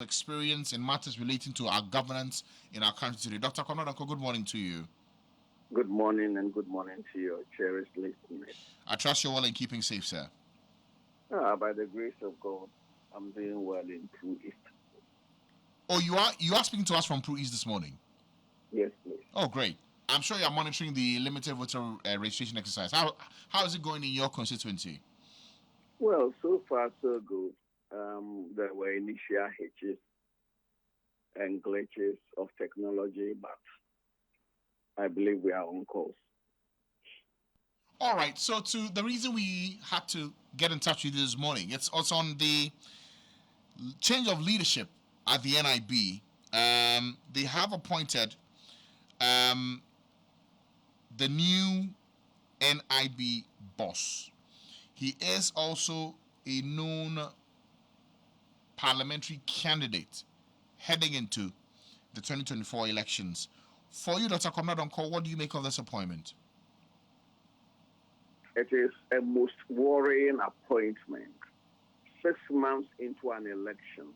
experience in matters relating to our governance in our country today. Dr. Konodonko, good morning to you. Good morning and good morning to your cherished listeners. I trust you're well and keeping safe, sir. By the grace of God, I'm doing well in Pru East. Oh, you are speaking to us from Pru East this morning? Yes, please. Oh, great. I'm sure you're monitoring the limited voter registration exercise. How is it going in your constituency? Well, so far so good. There were initial hitches and glitches of technology, but I believe we are on course. All right. So, the reason we had to get in touch with you this morning, it's also on the change of leadership at the NIB. They have appointed the new NIB boss. He is also a known parliamentary candidate heading into the 2024 elections. For you, Dr. Konodonko, what do you make of this appointment? It is a most worrying appointment. 6 months into an election,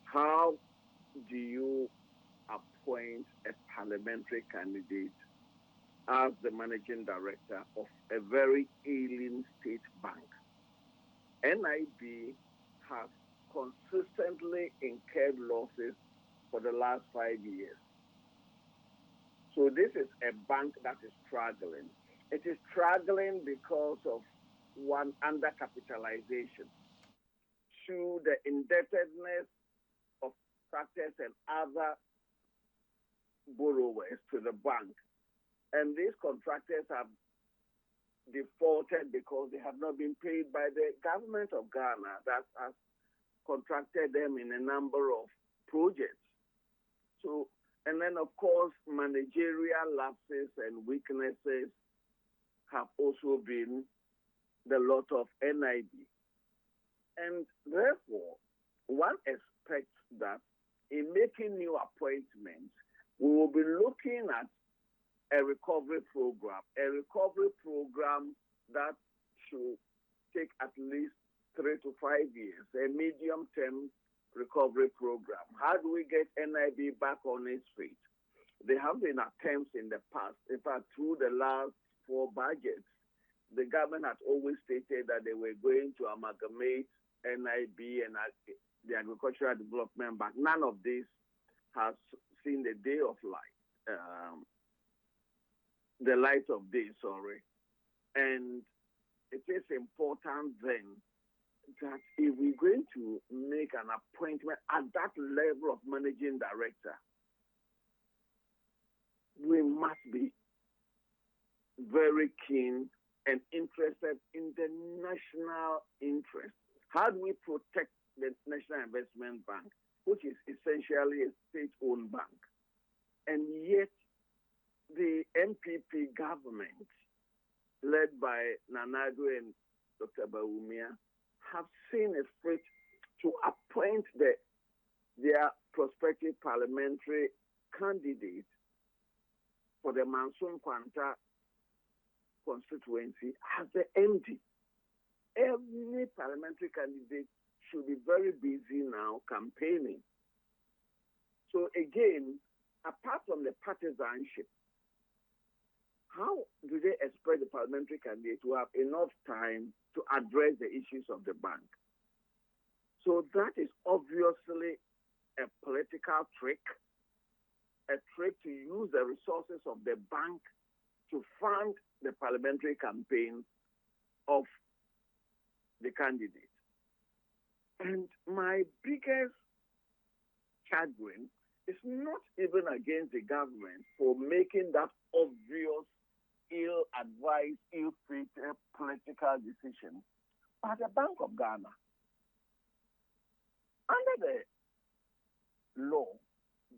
how do you appoint a parliamentary candidate as the managing director of a very ailing state bank? NIB has consistently incurred losses for the last 5 years. So this is a bank that is struggling. It is struggling because of one, undercapitalization, to the indebtedness of contractors and other borrowers to the bank. And these contractors have defaulted because they have not been paid by the government of Ghana that has contracted them in a number of projects. So, and then of course, managerial lapses and weaknesses have also been the lot of NIB. And therefore, one expects that in making new appointments, we will be looking at a recovery program that should take at least 3 to 5 years, a medium-term recovery program. How do we get NIB back on its feet? There have been attempts in the past. In fact, through the last 4 budgets, the government had always stated that they were going to amalgamate NIB and the Agricultural Development Bank. None of this has seen the day of light, the light of day, sorry. And it is important then that if we're going to make an appointment at that level of managing director, we must be very keen and interested in the national interest. How do we protect the National Investment Bank, which is essentially a state-owned bank? And yet, the NPP government, led by Nanado and Dr. Bawumia, have seen it fit to appoint their prospective parliamentary candidate for the Manso Nkwanta constituency as the MD. Every parliamentary candidate should be very busy now campaigning. So again, apart from the partisanship, how do they expect the parliamentary candidate to have enough time to address the issues of the bank? So that is obviously a political trick, a trick to use the resources of the bank to fund the parliamentary campaign of the candidate. And my biggest chagrin is not even against the government for making that obvious, ill-advised, ill-fated political decision, but the Bank of Ghana. Under the law,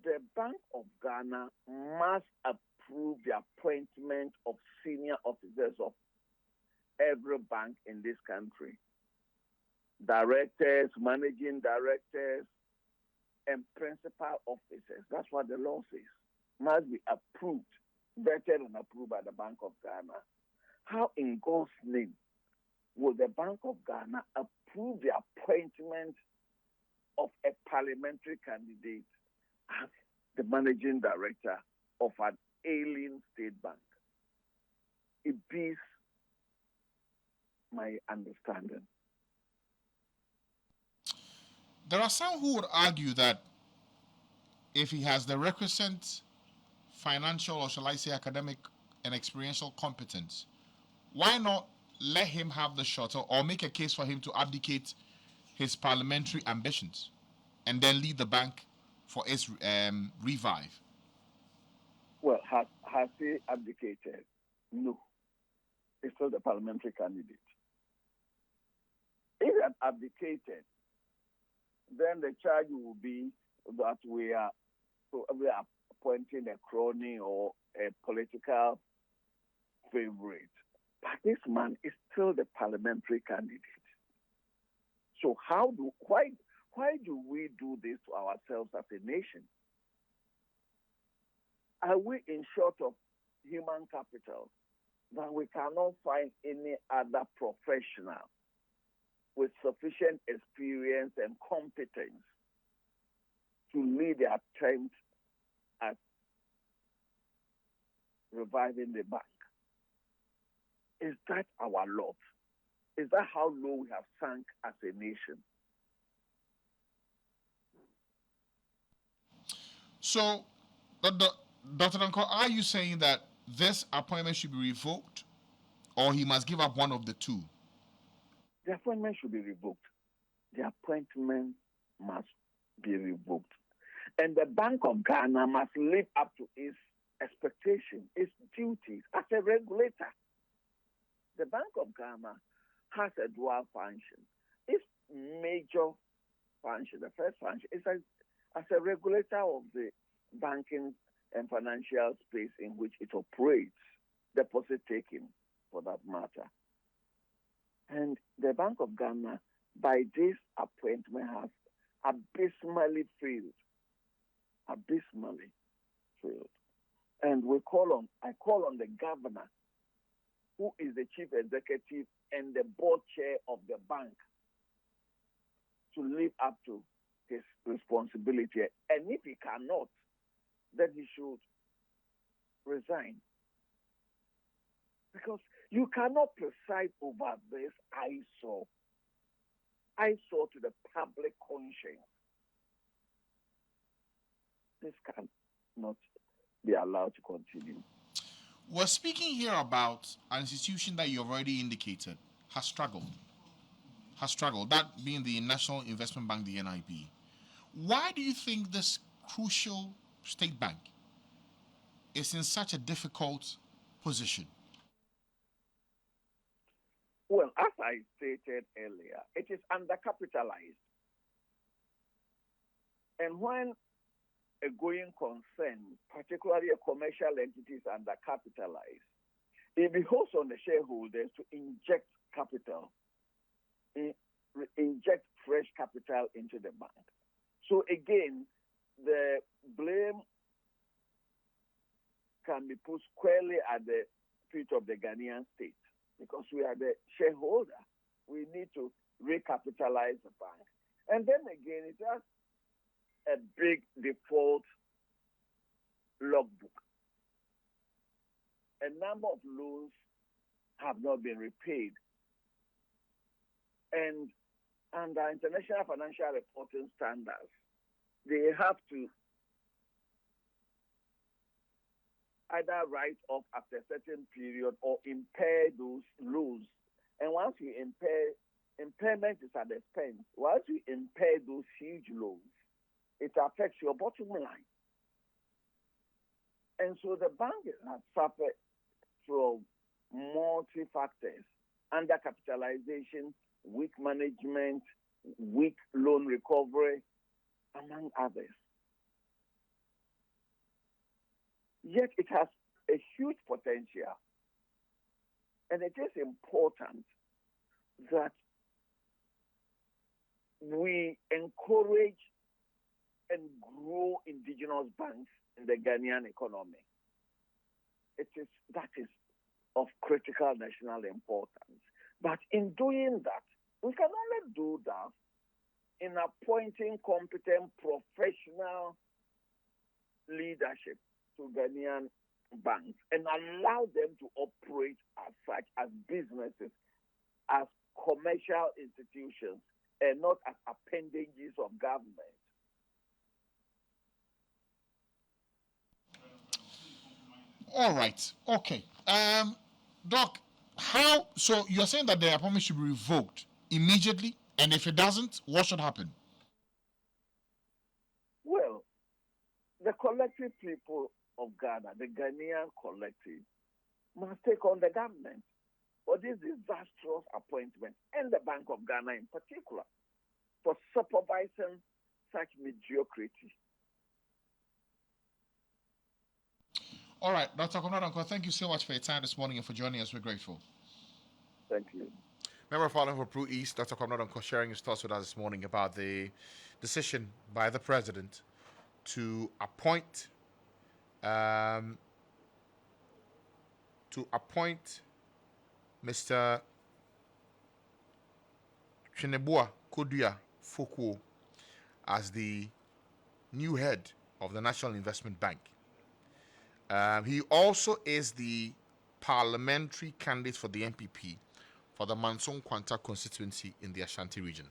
the Bank of Ghana must approve the appointment of senior officers of every bank in this country. Directors, managing directors, and principal officers. That's what the law says. Must be approved, vetted and approved by the Bank of Ghana. How in God's name will the Bank of Ghana approve the appointment of a parliamentary candidate as the managing director of an ailing state bank. It beats my understanding. There are some who would argue that if he has the requisite financial, or shall I say academic and experiential competence, why not let him have the shot, or make a case for him to abdicate his parliamentary ambitions and then lead the bank for its revive? Well, has he abdicated? No. He's still the parliamentary candidate. If he had abdicated, then the charge will be that we are appointing a crony or a political favorite. But this man is still the parliamentary candidate. So why do we do this to ourselves as a nation? Are we in short of human capital that we cannot find any other professional with sufficient experience and competence to lead the attempt at reviving the bank? Is that our lot? Is that how low we have sunk as a nation? So, Dr. Donkor, are you saying that this appointment should be revoked, or he must give up one of the two? The appointment should be revoked. The appointment must be revoked. And the Bank of Ghana must live up to its expectations, its duties as a regulator. The Bank of Ghana has a dual function. Its major function, the first function, is as a regulator of the banking and financial space in which it operates, deposit taking for that matter. And the Bank of Ghana, by this appointment, has abysmally failed. Abysmally failed. And I call on the governor, who is the chief executive and the board chair of the bank, to live up to his responsibility. And if he cannot, then he should resign. Because you cannot preside over this eyesore to the public conscience. This cannot be allowed to continue. We're speaking here about an institution that you've already indicated has struggled. That being the National Investment Bank, the NIB. Why do you think this crucial state bank is in such a difficult position? Well, as I stated earlier, it is undercapitalized. And when a going concern, particularly a commercial entity, is undercapitalized, it behoves on the shareholders to inject capital, inject fresh capital into the bank. So again, the blame can be put squarely at the feet of the Ghanaian state, because we are the shareholder. We need to recapitalize the bank. And then again, it has a big default logbook. A number of loans have not been repaid. And under international financial reporting standards, they have to either write off after a certain period or impair those loans. And once you impairment is at expense. Once you impair those huge loans, it affects your bottom line. And so the bank has suffered from multi-factors: undercapitalization, weak management, weak loan recovery, among others. Yet it has a huge potential. And it is important that we encourage and grow indigenous banks in the Ghanaian economy. That is of critical national importance. But in doing that, we can only do that in appointing competent professional leadership to Ghanaian banks and allow them to operate as such, as businesses, as commercial institutions, and not as appendages of government. All right. Okay. Doc, how? So you're saying that the appointment should be revoked immediately, and if it doesn't, what should happen? Well, the collective people of Ghana, the Ghanaian collective, must take on the government for this disastrous appointment, and the Bank of Ghana in particular, for supervising such mediocrity. All right, Dr. Donkor, thank you so much for your time this morning and for joining us. We're grateful. Thank you. Member of Parliament for Pru East, Dr. Donkor, sharing his thoughts with us this morning about the decision by the President to appoint Mr. Tweneboah Kodua Fokuo as the new head of the National Investment Bank. He also is the parliamentary candidate for the NPP for the Manso Nkwanta constituency in the Ashanti region.